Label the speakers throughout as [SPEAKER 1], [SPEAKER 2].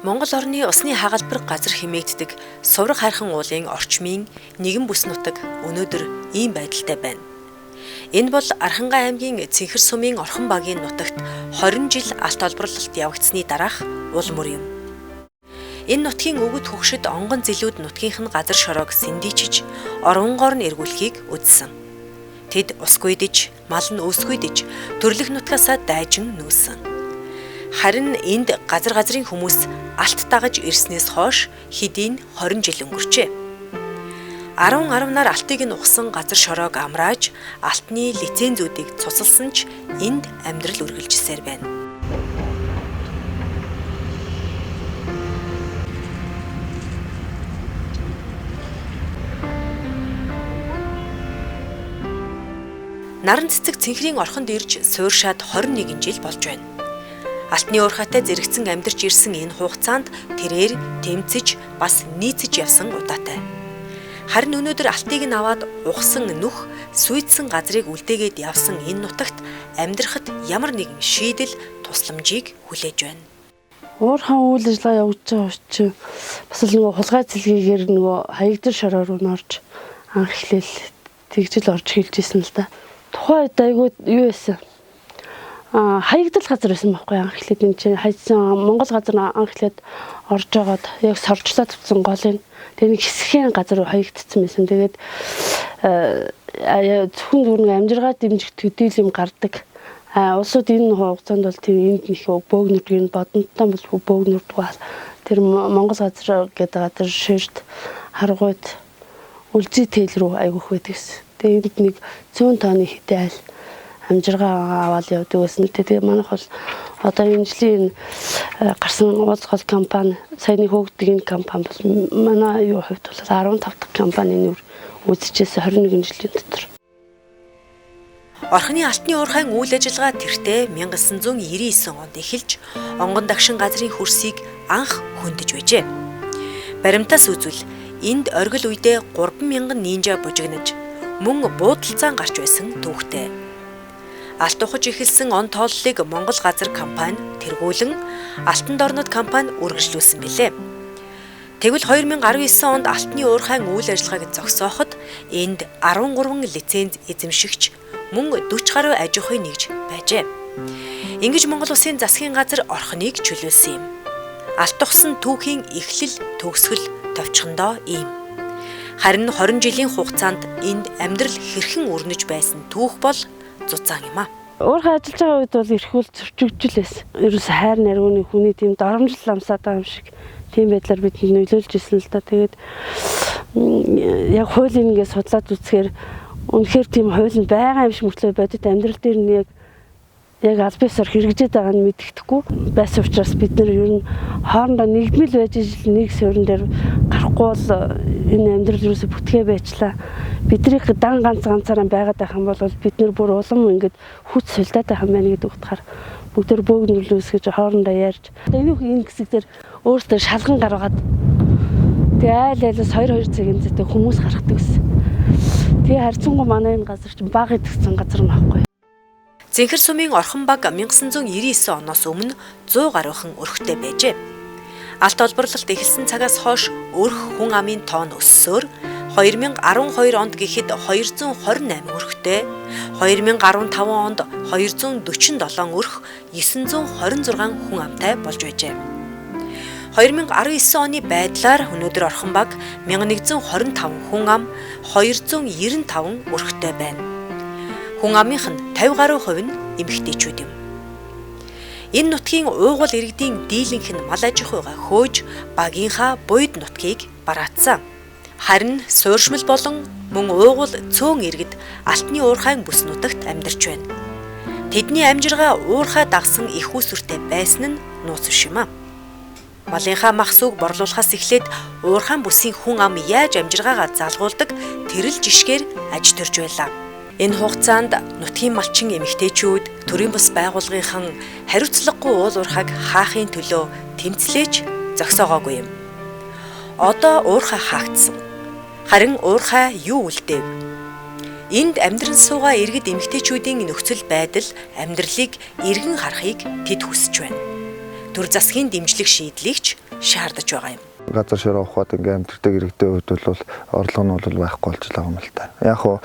[SPEAKER 1] Монгол орны усны хагалбар газар хэмээгддэг Сувраг хайрхан уулын орчмын нэгэн бүс нутаг өнөөдөр ийм байдалтай байна. Энэ бол Архангай аймгийн Цэнхэр сумын Орхон багийн нутагт 20 жил алт олборлолт явагдсны дараах уул мөр юм. Энэ нутгийн өвөд хөгшөд онгон зилүүд нутгийнх нь газар шороог сэндийчж, оронгоор нь эргүүлэхийг үзсэн. Тэд усгүйдэж, мал нь өсгүйдэж, төрлөх нутгаасаа дайжин нүүсэн. Харин энд газрын хүмүүс алт дагаж ирснээс хойш хэдийн 20 жил өнгөрчээ. 10-10-аар алтыг нь ухсан газар шороог амрааж, алтны лицензүүдийг цуцалсан ч энд амьдрал үргэлжилсээр байна. Наран цэцэг Цэнхрийн орхонд ирж сууршаад 21 жил болж байна. Алтны уурхайтай зэрэгцэн амьдарч ирсэн энэ хугацаанд тэрээр тэмцэж бас нийцэж явсан удаатай. Харин өнөөдөр алтыг нь аваад ухсан нүх сүйдсэн газрыг үлдээгээд явсан энэ нутагт амьдрахад ямар нэгэн шийдэл тусламжийг хүлээж байна.
[SPEAKER 2] Уурхайн үйл ажиллагаа явуулж байгаа учраас бас л нөгөө хулгай цэлгээгээр нөгөө хаягдэр шороор руу норж анх эхлээл тэгжил орж хэлж исэн л да. Тухайн үед айгүй юу байсан? Хаягдал газар байсан байхгүй анх эхлээд энэ чинь хайсан Монгол газар анх эхлээд орж байгаад яг сорчлоо тавьсан голын тэр нэг хэсгийн газар руу хаягдсан байсан. Тэгээд зөвхөн зүгээр амжиргаа дэмжих төдийл юм гардаг. Улсууд энэ хугацаанд бол тийм энд нэг бөөгнөрдгийг бодонтой бол бөөгнөрдгөө тэр Монгол газар гэдэг газар ширт харгууд үлзий тэл рүү айгүйх байдаг гэсэн. Тэгээд нэг 100 тонны хэдэн айл амжиргаа аваад явдаг гэсэн. Тэгээ манайх бол одоо энэ жилийн гарсан уулз гол компани саяны хөөгдөг энэ компани бол манай юу хувьд бол 15 дахь компанийн үүсчихсэн 21 жилийн дотор.
[SPEAKER 1] Орхны алтны уурхайн үйл ажиллагаа тэртээ 1999 онд эхэлж онгон дагшин газрын хөрсийг анх хөндөж байжээ. Баримтаас үзвэл энд оргил үедээ 3000 нинжа бужигнаж мөн буудалцаан гарч байсан түүхтэй. Алт ухаж эхэлсэн он тооллыг Монгол газар компани тэргүүлэн Алтан дорнод компани үргэлжлүүлсэн билээ. Тэгвэл 2019 онд алтны уурхайн үйл ажиллагааг зогсооход энд 13 лиценз эзэмшигч мөн 40 гаруй аж ахуй нэгж байжээ. Ингэж Монгол Улсын засгийн газар орхныг чөлөөлсөн юм. Алт ухсан түүхийн эхлэл төгсгөл товчхондоо ийм. Харин 20 жилийн хугацаанд энд амьдрал хэрхэн өрнөж байсан түүх бол зузаан юм аа.
[SPEAKER 2] Уурхай ажиллаж байгаа үед бол эрхүүл зөрчигдөлээс ерөөс хайр наргууны хүний тийм доромжлол амсаад байгаа юм шиг тийм байдлаар бид нөлөөлж ирсэн л да. Тэгээд яг хуулийн ингээд судлаад үзэхээр үнэхээр тийм хууль нь байгаа юм шиг мөртлөө бодит амьдрал дээр нь яг аль биесээр хэрэгжээд байгаа нь мэддэхгүй байсан учраас бид нэр ер нь хоорондоо нэгдмэл байж ижил нэг суурин дээр гарахгүй бол энэ амьдрал юусо бүтгээ байчлаа. Бидний дан ганцаараа байгаад байх юм бол бид нэр бүр улам ингэж хүч сулдаад байх юм байна гэдэг утгаар бүгдээр бөөгнөрлөөс гэж хоорондоо ярьж. Энэ хэсэг дээр өөртөө шалган гаргаад тэгээ айлаас 2 цагийн зэтэй хүмүүс гаргадаг гэсэн. Тэгээ харьцангуй манай энэ газар чинь баг идэгсэн газар нь аахгүй.
[SPEAKER 1] Цэнхэр сумын Орхон баг 1999 оноос өмнө 100 гаруйхан өрхтэй байжээ. Алт олборлолт эхэлсэн цагаас хойш өрх хүн амын тоон өссөөр 2012 онд гэхэд 228 өрхтэй, 2015 онд 247 өрх, 926 хүн амтай болж байжээ. 2019 оны байдлаар өнөөдөр Орхон баг 1125 хүн ам, 295 өрхтэй байна. Хүн амынх нь 50 гаруй хувь нь эмэгтэйчүүд юм. Энэ нутгийн уугуул иргэдийн дийлэнх нь мал аж ахуйгаа хөөж багийнхаа буйд нутгийг бараацсан. Харин сууршмал болон мөн уугуул цөөн иргэд алтны уурхайн бүс нутагт амьдарч байна. Тэдний амжиргаа уурхай дагсан их усүртэй байсан нь нууц биш юм аа. Малынхаа махсууг борлуулахаас эхлээд уурхайн бүсийн хүн ам яаж амжиргаагаа залгуулдаг тэрэл жишгээр аж төрж байлаа. Энэ хугацаанд нутгийн малчин эмэгтэйчүүд төрийн бас байгууллагынхан хариуцлагагүй уул уурхайг хаахын төлөө тэмцлээч зогсоогоогүй юм. Одоо уурхай хаагдсан. Харин уурхай юу үлдээв? Энд амьдран суугаа иргэд эмэгтэйчүүдийн нөхцөл байдал амьдралыг эргэн харахыг тэд хүсэж байна. Төр засгийн дэмжлэг шийдлийгч шаардаж байгаа юм.
[SPEAKER 3] Газар шороо ухаад ингээм амтэрдэг иргэдийн хувьд бол орлого нь бол байхгүй болчихлоо юм л та. Яг хуу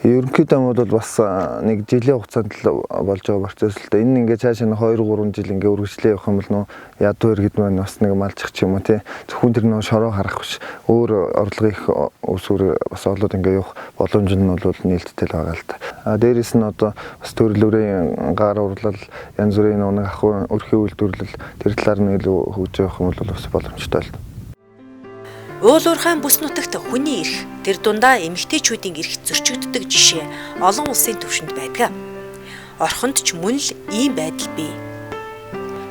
[SPEAKER 3] ерөнхийдөө бол бас нэг жилийн хугацаанд л болж байгаа процесс л та. Энэ ингээ цааш нь 2 3 жил ингээ үргэлжлээ явах юм бол нөө ядуу иргэд маань бас нэг малчих ч юм уу тий. Зөвхөн тэр нөө шороо харах биш. Өөр орлого их өсвөр бас олоод ингээ явах боломж нь бол нээлттэй л байгаа л та. Дээрээс нь одоо бас төрөлөөрийн гар урлал янз бүрийн нэг ахуй өрхийн үйлдвэрлэл тэр талаар нь илүү хөгжиж явах юм бол бас боломжтой л.
[SPEAKER 1] Уул уурхайн бүс нутагт хүний эрх, тэр дундаа эмэгтэйчүүдийн эрх зөрчигддөг жишээ олон улсын түвшинд байдаг. Орхонд ч мөн л ийм байдал бий.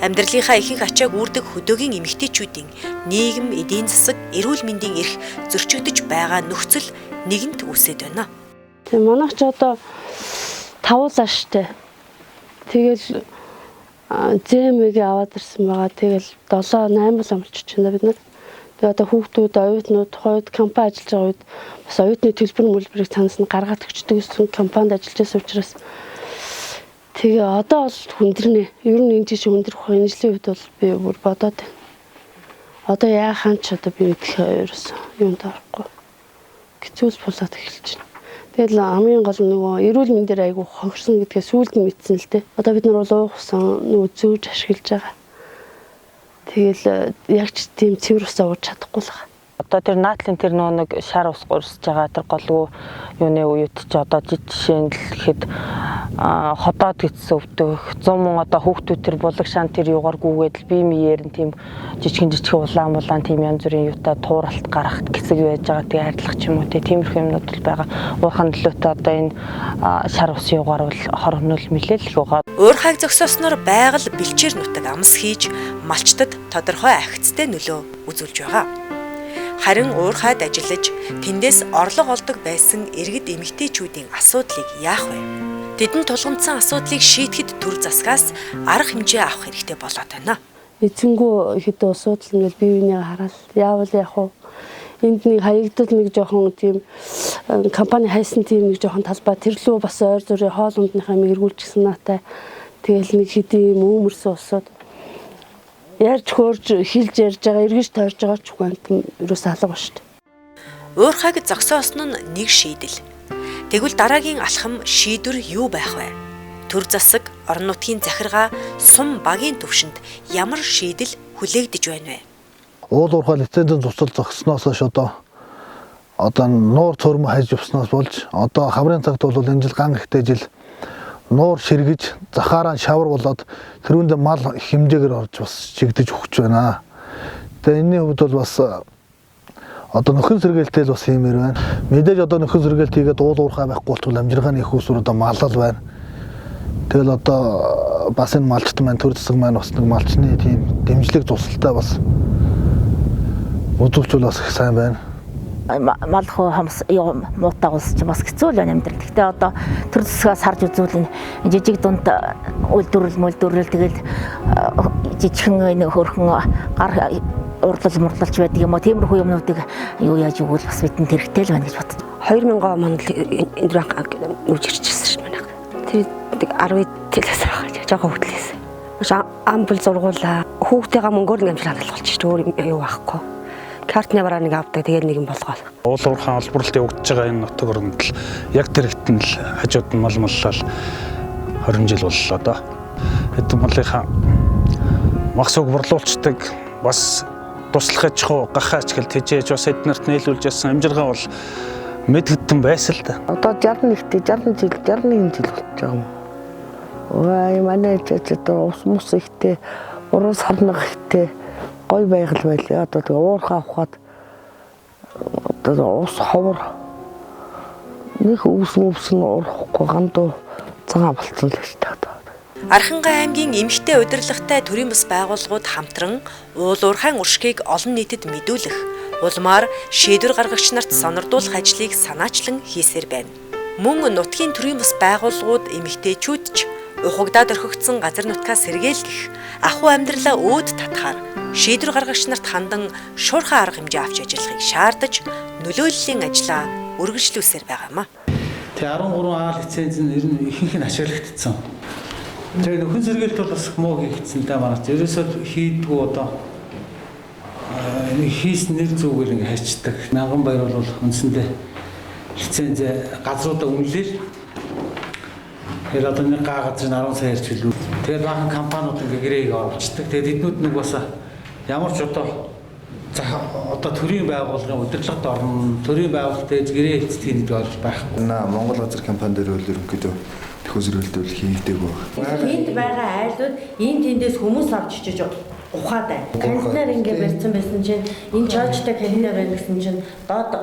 [SPEAKER 1] Амьдралынхаа ихэнх ачааг үүрдэг хөдөөгийн эмэгтэйчүүдийн нийгэм, эдийн засаг, эрүүл мэндийн эрх зөрчигдөж байгаа нөхцөл нэгэнт үүсэж байна.
[SPEAKER 2] Тэгээ манайх ч одоо 5 лаштай. Тэгэл зэмэгээ аваад ирсэн байгаа. Тэгэл 7 8 л амарч чинь бид нар. Тэгээ одоо хүүхдүүд, оюутнууд, хойд компани ажиллаж байгаа үед бас оюутны төлбөр мөлбөрийг цаанаас нь гаргаад өгчдөг гэсэн компанид ажиллаж байсан учраас тэгээ одоо бол хүндэрнэ. Ер нь энэ тийш хүндрэх байх энэ жилийн үед бол би бүр бодоод байна. Одоо яахаа ч одоо би мэдэх ерөөсөн юунд орохгүй. Хэцүүл булаад эхэлж байна. Тэгэл хамгийн гол нөгөө эрүүл мэндээр айгу хогсон гэдгээ сүүлд нь мэдсэн л дээ. Одоо бид нар бол уугсан нөгөө зөөж ашиглаж байгаа. Тэгэл яг ч тийм цэвэр усаа ууж чадахгүй л байгаа.
[SPEAKER 4] Одоо тэр наатлын тэр нэг шар ус гурсж байгаа тэр голгүй юуны үед ч одоо жишээнд л гэхэд ходоод гитсэн өвдөх 100 мөн одоо хүүхдүүд тэр булаг шаан тэр югаар гүгээд л бие миээр нь тийм жижигэн улаан тийм янз бүрийн юутай тууралт гарахт гэсэг байж байгаа тэгээ арилах ч юм уу тиймэрхүү юмнууд л байгаа. Уурхайн төлөөтэй одоо энэ шар ус югаар бол хор хөнөөл мэлээл байгаа.
[SPEAKER 1] Уурхайг зогсоосноор байгаль бэлчээр нутаг амс хийж малчтад тодорхой ахицтай нөлөө үзүүлж байгаа. Харин уурхайд ажиллаж тэндээс орлого олдог байсан иргэд эмэгтэйчүүдийн асуудлыг яах вэ? Тэдэнд тулгамдсан асуудлыг шийдэхэд төр засгаас арга хэмжээ авах хэрэгтэй болоод байна.
[SPEAKER 2] Эзэнгүү хэд асуудал нь бие биенээ хараад яавал яах вэ? Энд нэг хаягдал нэг жоохон тийм компани хайсан тийм нэг жоохон талбай тэрлүү бас ойр зүрийн хоол ундныхаа мэргүүлчихсэн наатай. Тэгэл нэг хэдийн өмөрсөн усууд ярьж хөөрж хилж ярьж байгаа эргэж тойрж байгаа ч үгүй ерөөс алга ба шүү дээ.
[SPEAKER 1] Уурхайг зогсоосон нь нэг шийдэл. Тэгвэл дараагийн алхам шийдвэр юу байх вэ? Төр засаг, орон нутгийн захиргаа, сум багийн төвшөнд ямар шийдэл хүлээгдэж байна вэ?
[SPEAKER 5] Уул уурхай лицензийн цуцал зогссноос хойш одоо нуур цөрмө хайж явсноос болж одоо хаврын цагт бол энэ жил ган ихтэй жил нуур ширгэж захаараа шавар болоод тэрүүндээ мал хэмжээгээр орж бас чигдэж өгч байна. Тэгээ энэний хувьд бол бас одоо нөхөн сэргээлтэй л бас юмэр байна. Мэдээж одоо нөхөн сэргээлт хийгээд уул уурхай байхгүй болтол амжиргааны их усүр одоо маллал байна. Тэгэл одоо бас энэ малчт маань төр засаг маань бас нэг малчны тийм дэмжлэг тусалтай бас үзүүлж бас их сайн байна.
[SPEAKER 4] Мал хамс муутай улс ч бас хэцүү л байна амьдрал. Гэхдээ одоо төр засгаас харж үзвэл жижиг дунд үйлдвэрлэл тэгэл жижигхэн энэ хөрхөн гар урдлалч байдаг юм уу? Тиймэрхүү юмнуудыг юу яаж өгвөл бас бидэнд хэрэгтэй л байна гэж боддог.
[SPEAKER 6] 2000 онд энэ банк үржигчсэн шүү дээ. Тэр 10 төлөөс байгаа жоохон хөтлөөс. Амбул зургуулаа. Хүүхдтэйгээ мөнгөөр нэг амжилт хадгалж шүү дээ. Өөр юу байхгүй. Картны бараа нэг авдаг тэгээд нэг юм болгоол.
[SPEAKER 7] Уул уурхайн олборлолт явагдаж байгаа энэ нутаг оронд л яг тэр хэвтэн л хажууд нь мал маллал 20 жил боллоо доо. Хэд малынхаа махсууг борлуулцдаг бас туслах аж ахуй гахаач гэл тэжээж бас эднэрт нийлүүлж ясан амжиргаа бол мэдгдэн байсан л да.
[SPEAKER 8] Одоо 61 жил болж байгаа юм. Ой манай одоо ус мус ихтэй уруу сарнах ихтэй гой байгаль байлаа. Одоо тэгээ уурхай авахад одоо ус ховор нэг өвсөн урахгүй гандуу цагаан болцсон л байж таа.
[SPEAKER 1] Архангай аймгийн эмэгтэй удирдлагатай төрийн бас байгууллагууд хамтран уул уурхайн уршгийг олон нийтэд мэдүүлэх, улмаар шийдвэр гаргагч нарт сонирдуулах ажлыг санаачлан хийсээр байна. Мөн нутгийн төрийн бас байгууллагууд эмэгтэйчүүд ч ухагдаад орхигдсон газар нутгаа сэргээлдэх, ахуй амьдралаа өөд татахаар шийдвэр гаргагч нарт хандан шуурхай арга хэмжээ авч ажиллахыг шаардаж нөлөөллийн ажлаа үргэлжлүүлсээр байгаамаа.
[SPEAKER 9] Тэгээ 13А лиценз нь ер нь ихэнх нь ашиглагдсан. Тэгээ нөхөн сэргээлт бол бас муу хийгдсэн даа манайч. Ерөөсөө хийдгүү одоо хийс нэр зүгээр ингээ хайчдаг. Мянган баяр бол үндсэндээ лиценз газруудаа үнэлэр. Тэгэхээр одоо нэг газар нь 10 сая ирж билүү. Тэгээд баахан компаниуд ингээ гэрээг оруулцдаг. Тэгээд эднүүд нэг бас ямар ч одоо төрийн байгууллагын удирдлагад орно. Төрийн байгууллагын гэрээ эцэдийн нэг орж байхгүй.
[SPEAKER 3] Монгол газар компани дээр бол ерөнхийдөө төхөөрөлтөл хийгдэг баг.
[SPEAKER 10] Энд байгаа айлууд энэ тэндээс хүмүүс авч ичиж ухаад байна. Контейнер ингээ барьсан байсан чинь энэ чойчтой контейнер байна гэсэн чинь доод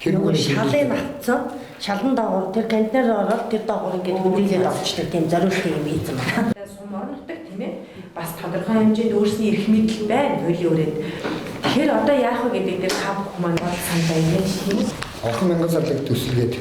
[SPEAKER 10] нөгөө шалын авцсан шалан доогуур тэр контейнер ороод тэр доогуур ингээ хөдөлгөөд авчдаг тийм зориултыг юм хийсэн байна. Сум орнотдаг тийм ээ. Бас тодорхой хэмжээнд өөрсний эрх мэдэл байна хуулийн өрөөнд. Тэгэхээр одоо яах вэ гэдэг дээр хав хүмүүс бол санаа ингэж тийм.
[SPEAKER 11] Олон мянган зарлаг төсөлгээд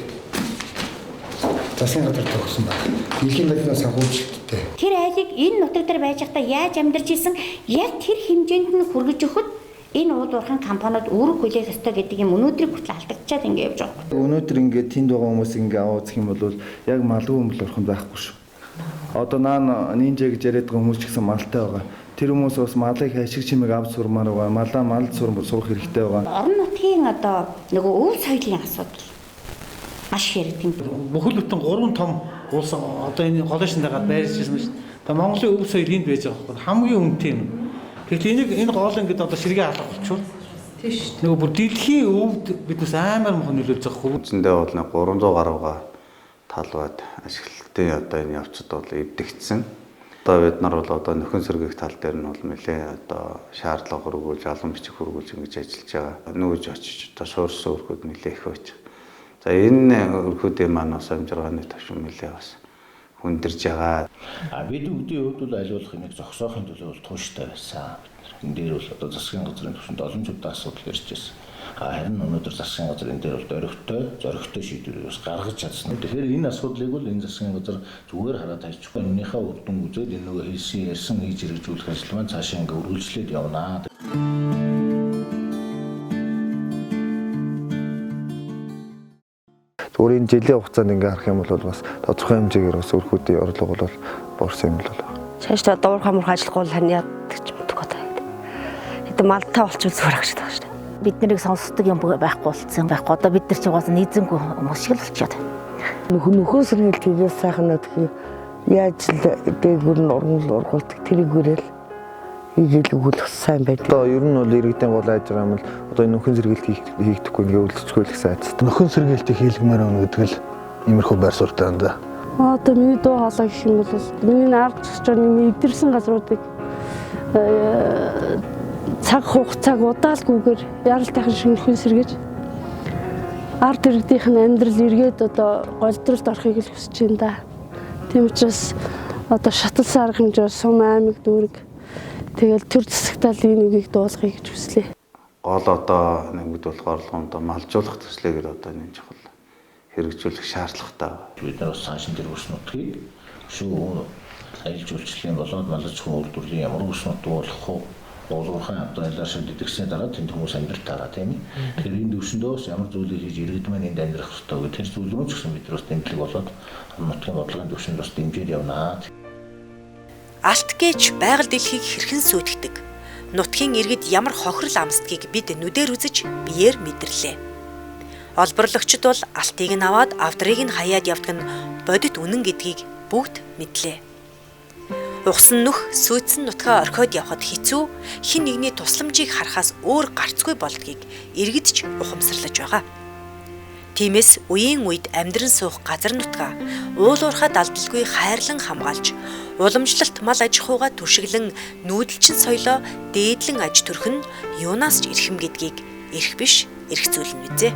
[SPEAKER 11] засгийн газар тогсон байна. Дэлхийн банкнаас хавуулжтэй.
[SPEAKER 12] Тэр айлыг энэ нутаг дээр байж байхдаа яаж амьдарч исэн яг тэр хэмжээнд нь хүргэж өгөхөд энэ уул уурхайн компаниуд өөрөө хүлээх ёстой гэдэг юм өнөөдрийг хүртэл алдагдчихад ингэ явж байгаа.
[SPEAKER 3] Өнөөдөр ингээд тэнд байгаа хүмүүс ингээ аваа үзэх юм бол яг малгүй өмл орхон байхгүй шүү. Одоо нинжа гэж яриад байгаа хүмүүс ч гэсэн малтай байгаа. Тэр хүмүүс бас малыг ашиг чимэг авч сурмаар байгаа. Малаа мал сурах хэрэгтэй байгаа.
[SPEAKER 12] Орон нутгийн одоо нөгөө өв соёлын асуудал маш их яригдсан.
[SPEAKER 9] Бүхэл бүтэн 3 том улс одоо энэ голошин дагаад байрж ирсэн шүү. Тэгээ Монголын өв соёл энд байж байгаа байхгүй. Хамгийн үнэтэй юм. Тэгэхээр энэ гол ингээд одоо ширгээ алга болчихвол тийш. Нөгөө бүр дэлхийн өвд биднээс амар мөн нөлөөлж байгаа хөө.
[SPEAKER 13] Үндсэндээ бол 300 гаруйга талбайд ашиглалтын одоо энэ явцад бол эвдэгдсэн. Одоо бид нар бол одоо нөхөн сэргийх тал дээр нь бол нэлээ одоо шаардлага хөргүүлж, алан бичих хөргүүлж ингэж ажиллаж байгаа. Нүүж очиж одоо суурьсан өрхөд нэлээ их байж. За энэ өрхөдийн маань бас амжиргааны төвшин нэлээ бас хүндэрж байгаа.
[SPEAKER 14] Бид өвдийн хувьд бол аливаалах нэг зогсоохын төлөө бол тууштай байсан. Энэ дээр бол одоо засгийн газрын төвшөнд олон чухал асуудал ирж байсан. Харин өнөөдөр засгийн газар энэ дээр бол зоригтой шийдвэрийг бас гаргаж чадсан. Тэгэхээр энэ асуудлыг бол энэ засгийн газар зүгээр хараад хайчихгүй. Энийхээ үр дүн үзээд энэ нөгөө ярьсан хийж хэрэгжүүлэх ажил маань цаашаа ингээ үргэлжлээд явнаа.
[SPEAKER 3] Зүгээр энэ жилийн хугацаанд ингээ харах юм бол бас тодорхой хэмжээгээр бас өрхүүдийн орлого бол буурсан юм л байна.
[SPEAKER 6] Цаашдаа дуур хамрах ажиллахгүй бол харин яадаг ч юм бодох гэдэг. Хэдэн малтай болчихвол зүгээр гэж байгаа шүү дээ.
[SPEAKER 12] Бид нарыг сонсдог юм байхгүй болсон байхгүй. Одоо бид нар ч угаасаа нийцэнгүй хүмүүс шиг л болчиход байна.
[SPEAKER 8] Нөхөн сэргийлт хийгээс сайхан надад яаж л дээгүүр нь ургуулдаг тэрийгээрэл хийгээл өгөх сайн байдаг.
[SPEAKER 3] Одоо ер нь бол иргэдийн гол ажил юм л одоо энэ нөхөн сэргийлт хийгдэхгүй ингээ үлдчихгүй сайц.
[SPEAKER 5] Нөхөн сэргийлтийг хийлгмээр байна гэдэг л иймэрхүү байр суурьтай байна да.
[SPEAKER 2] Одоо миний дуу хоолой гэх юм бол миний ард чөчрийн эдэрсэн газруудыг цаг хугацааг удаалгүйгээр яралтайхан шинхэн сэргэж ард иргэдийнх нь амьдрал эргээд одоо голдролд орохыг л хүсэж байна да. Тийм учраас одоо шаталсан арга хэмжээ сум аймаг дүүрэг тэгэл төр засаг талын үгийг дуулахыг гэж хүслээ.
[SPEAKER 13] Гол одоо нэгд болохоор орлогомдоо малжуулах төслөөр одоо энэ чухал хэрэгжүүлэх шаардлагатай.
[SPEAKER 14] Бид нар бас цаашин дээр өс нутгийг шүү аялал жуулчлалын болоод малж хуулбарлын ямар өс нут болох вэ? Уулуурхан одоо ялаа шиг дэгсний дараа тэнд хүмүүс амьдрал таараа тийм ээ. Тэгэхээр энэ төвшөндөө бас ямар зүйлийг хийж иргэд маань энд амьдрах хэрэгтэй гэдэг тэр зүйл рүү ч гэсэн бид нар бас дэмжлэг болоод нутгийн бодлогын төвшөнд бас дэмжиж явнаа.
[SPEAKER 1] Алт гэж байгаль дэлхийг хэрхэн сүйтгэдэг, нутгийн иргэд ямар хохирол амсдгийг бид нүдээр үзэж биеэр мэдэрлээ. Олборлогчид бол алтыг нь аваад авдрыг нь хаяад явдаг нь бодит үнэн гэдгийг бүгд мэдлээ. Ухсан нүх сүйдсэн нутгаа орхиод явхад хэцүү, хин нэгний тусламжийг харахаас өөр гарцгүй болдгийг иргэд ч ухамсарлаж байгаа. Тиймээс үеийн үед амьдран суух газар нутгаа уул уурхай далдалгүй хайрлан хамгаалж, уламжлалт мал аж ахуйгаа түшиглэн нүүдэлчин соёлоо дээдлэн аж төрх нь юунаас ч эрхэм гэдгийг эрх биш эрх зүйл нь үзье.